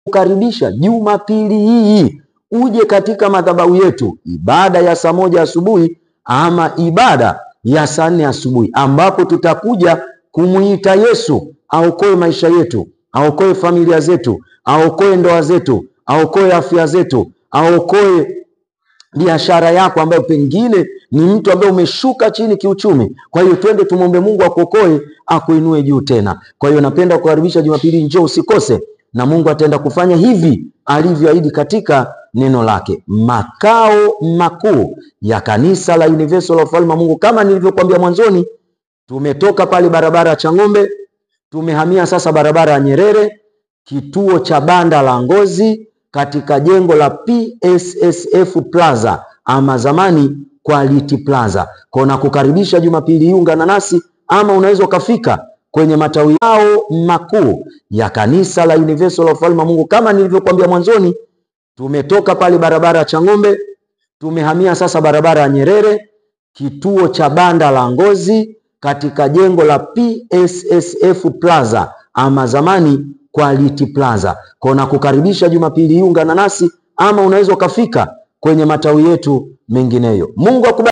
Kukaribisha Jumapili hii uje katika madhabahu yetu, ibada ya saa 1 asubuhi ama ibada ya saa 4 asubuhi, ambapo tutakuja kumuita Yesu aokoe maisha yetu, aokoe familia zetu, aokoe ndoa zetu, aokoe afya zetu, aokoe biashara yako ambayo pengine ni mtu ambaye umeshuka chini kiuchumi. Kwa hiyo twende tumombe Mungu akuokoe, akuinue juu tena. Kwa hiyo napenda kukaribisha Jumapili, njoo usikose, na Mungu ataenda kufanya hivi alivyoahidi katika neno lake. Makao makuu ya kanisa la Universal of Ufalme wa Mungu, kama nilivyokuambia mwanzoni, tumetoka pale barabara ya Chang'ombe, tumehamia sasa barabara ya Nyerere, kituo cha banda la Ngozi, katika jengo la PSSF Plaza ama zamani Quality Plaza. Kwa nakukaribisha Jumapili hii, ungana nasi, ama unaweza ukafika kwenye matawi yao makuu ya kanisa la Universal of Ufalme wa Mungu. Kama nilivyokuambia mwanzoni, tumetoka pale barabara ya Chang'ombe, tumehamia sasa barabara ya Nyerere, kituo cha banda la Ngozi, katika jengo la PSSF Plaza ama zamani Quality Plaza. Kwa nakukaribisha Jumapili hii, ungana nasi, ama unaweza ukafika kwenye matawi yetu mengineyo. Mungu akubariki.